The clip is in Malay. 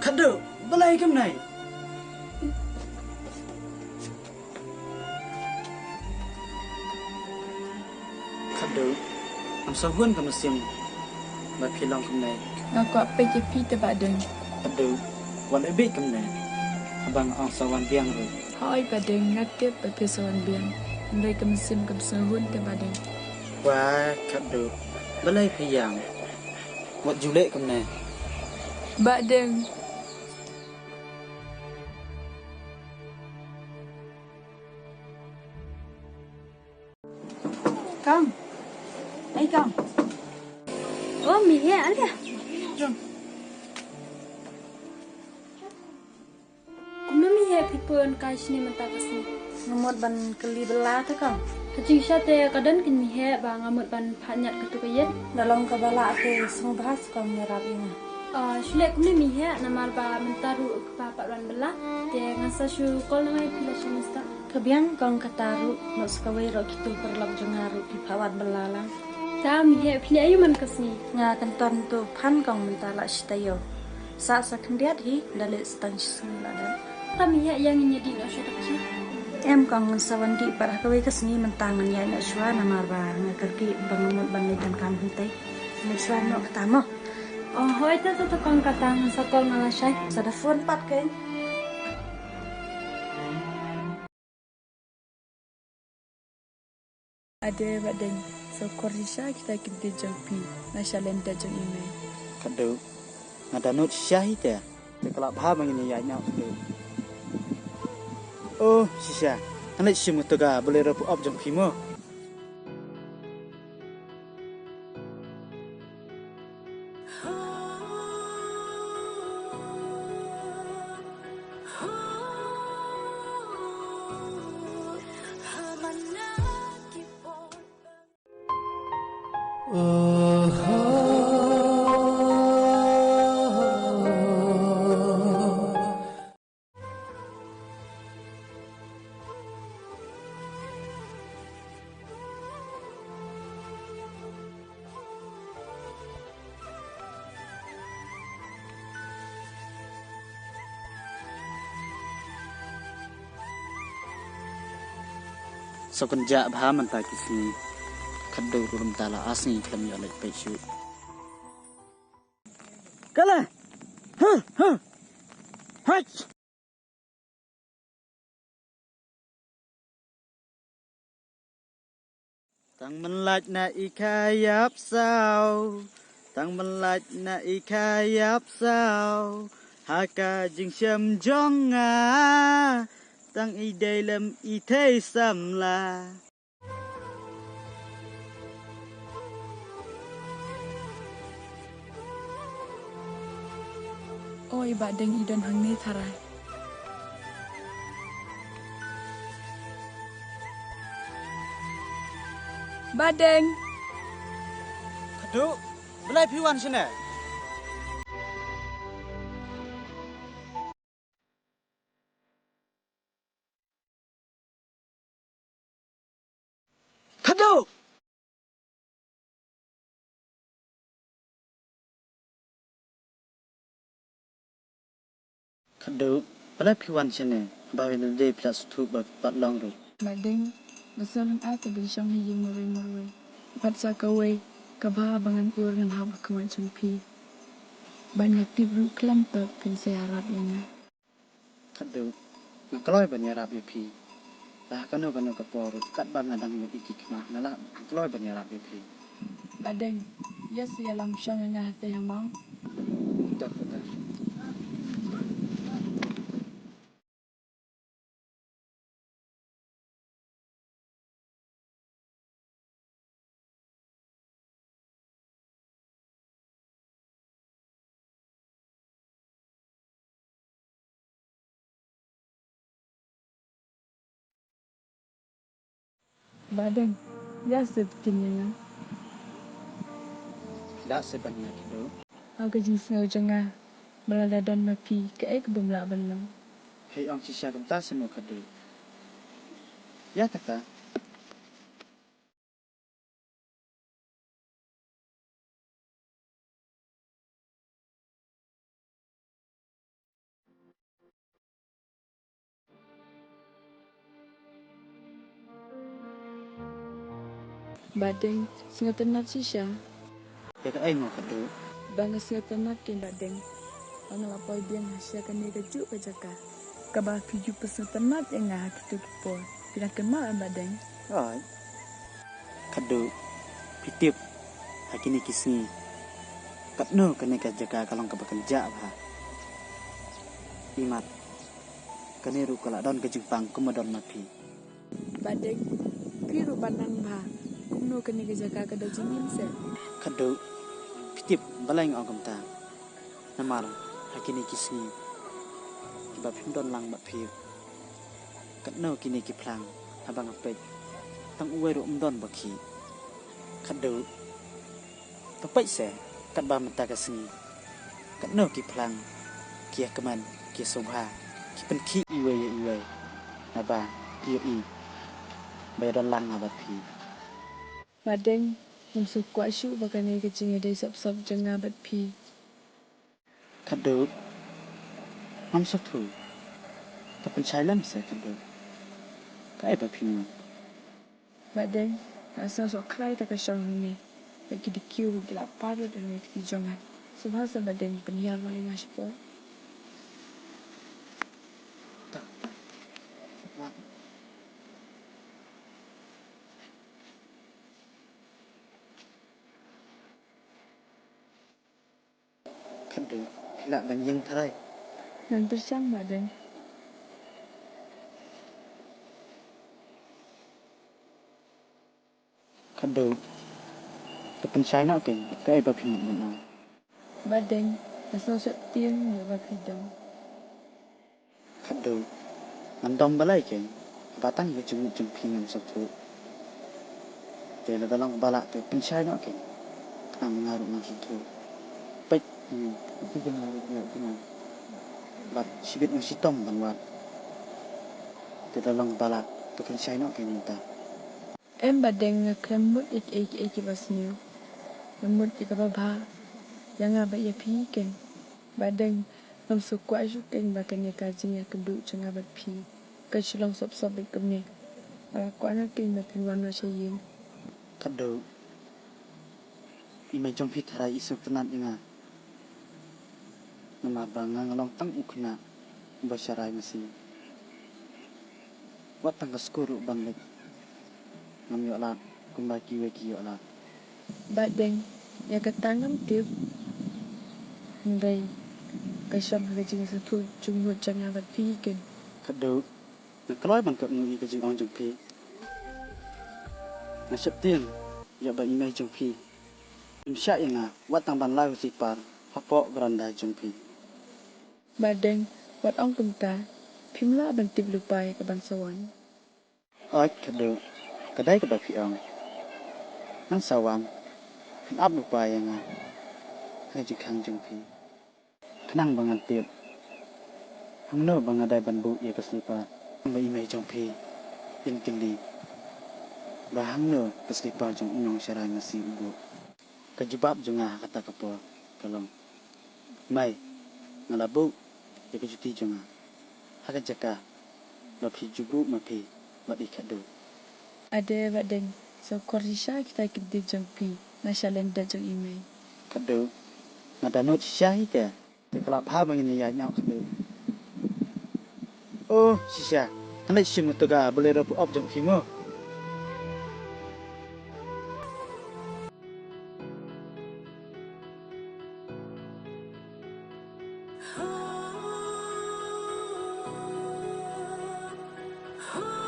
Khadu, balai kem này. Khadu, am sahun kem sim. Ba philong kem này. Ngaku apa je pi te badeng. Khadu, wan ebik kem này. Abang ang sawan biang ru. Hai badeng ngatip ba pesawan biang. Ndai ke mesim ke sahun te badeng. Wah, khadu, balai phiyang. Wat julek kem này. Badeng. Con. Ấy con. Oh, mì hẹ ăn kìa. Jom. Kuma mì hẹ pipun kai sini mentah kasni. Ngamut ban keli belah tu kau. Hacing syate kadan kin mì hẹ ba ngamut ban phanyat ketukayet. Dalam kabala tu semua bahas kau menyerap ini. Shulek kuma mì hẹ namal ba mentaru kepapat ban belah. Dia ngasa syu kol nangai pila semesta. Kebiang kau kataru nak sekawai rok itu perlap jengaru di pawat belah lang. Ta mì hẹ pila ayu man kasni. Nga kanton tu pan kau mentala shitayo. Saat sekendiat hi dalit setang semula dan. Ta mì hẹ yang nyedi nak syuat kecil. Em kong sawan di parah kawai kesini mentangan ya nak syua namar ba ngakerki bangun bangun dan kam hentai. Nak syua nak ketamo. Oh, hoi ta tu kong katang sakol malasai. Sada phone pat kain. Ada badeng. So korisha kita kinte jampi. Nasyalen da jong email. Khadu, ngadanut syahid ya. Kelap ha mangini ya nyau khadu. Oh, sisa. Anak simu toga boleh rapu op jong phimo. Sekenjak bah mentah kisni. Khadu rum tala asni kelam ya lek pechu. Kala. Ha. Hai. Tang menlaj na ikayap sao. Tang menlaj na ikayap sao. Haka jing syam jonga. Tang i dalam i thei samla. Oh, badeng idan hang ni tharai. Badeng. Khadu, belai piwan sini. Khadu. Khadu, belai piwan sini. Bawa dia plus tu bat long tu. Badeng. Besalam ate bisyang hiying marui-marui. Patsa kawai. Kabah bangan pur ngan hawa kawan cempi. Banyak tibru kelampak pin saya harap ini. Khadu, kalau bernyarap pi. Lah kanu kapor kat bang adang yo iki kemah nala kalau bernyarap pi. Badeng. Ya sialam syang ngah te yang mau. Tak betul. Badeng. Ya sebetulnya. Tak sebanyak itu. Aku jinsnya jengah. Berada dan mapi. Keek bumla belang. Hei ang sisya kemta semua Khadu. Ya tak. Badeng sengatanat sisya. Ya ka ay mo kadu. Banga sengatanat kin badeng. Ang lapoy biang hasya kan ni kejuk ke jaka. Kabah tuju pesengatanat yang ngah kitu kipo. Bila kemal ang badeng. Ay. Kadu. Pitip. Hakini kisni. Katno kani ka jaka kalong ka bekerja ba. Imat. Kani ru kala don ke Jepang kumadon mapi. Badeng piru banang ba. Kumno kani ke jaka kada jingin se. Kadu. Pitip baleng ogam ta. Namar hakini kisni. Ba phim don lang ba phi. Katno kini ki plang abang apek. Tang uwe ru don ba ki. Kadu. Tapai se kat ba mata ka sini. Katno ki plang. Kia keman kia songha. Ki pen ki iwe. Naba iyo i. Ba don lang ba phi. Badeng mamsu kwa syu bakani ke jinga dai sap jenga bat pi. Kadu. Mam satu. Tapi silent se kadu. Kai ba phi mo. Badeng asa sok krai ta ka syang ni. Bagi dikiu gila paru dan ni ki jonga. Subhasa badeng peniar wali maspo. Kadu. Lạ bằng dân thôi. Dan bersang badeng. Kadu. Tapi sai nak ke. Kai ba phi mo. Badeng asa sok tiang ya ba kidong. Kadu. Andong balai ke. Batang ke jung phi ngam satu. Te la dalang balak te pensai nak ke. Ang ngaru ngam satu. Pek. Itu jangan. Bat sibit ng sitom bang wat. Te dalang balak te pensai nak ke minta. Em badeng ngekremut ik bas niu. Lemut kita babha. Yang apa ya pi ken. Badeng mamsu kwa syu ken bakani ka jinga kedu jenga bat pi. Ka shulong sop ikum ni. Kwa na ken na pinwan na syayin. Kadu. Imay jong phi tharai isu tenat inga. Nama banga ngalong tang ukna. Basyarai masih. Wat tang skuru banglet. Ngam yo la kumbaki weki yo la. Badeng ya ketangan tip. Ndai ka syam ka jinga satu jumut jenga bat pi ken. Kadu. Kalau bang kat ngui ke jong jong phi. Nasib tiang. Ya ba imay jong phi. Imsya inga. Wat tang ban lau sipar. Hapok beranda jong phi. Badeng wat ong kumta. Pimla ban tip lupai ke bangsawan. Oi kadu. Kedai ke ba phi ong. Nang sawang. Kan ab lupa yang nga. Hai jikang jong phi. Kenang bangan tiap. Hang no bang adai ban bu ya keslipar. Ba imay jong phi. In kili. Ba hang no keslipar jong inyong syarai masih ubu. Kejebab jong ah kata kepo. Kalong. Mai. Ngalabu. Ya kejuti jong ah. Haka jaka. Ba phi jubu ma phi. Ba ikadu. Ada badeng so korisha kita kedi jengpi. Nasyalen da jeng email. Kadu. Ngadanut syahi ke. Tekelap ha bangin ya nyau kadu. Oh, sisya. Kanai sim tuga boleh rapu op jong phi mo. Oh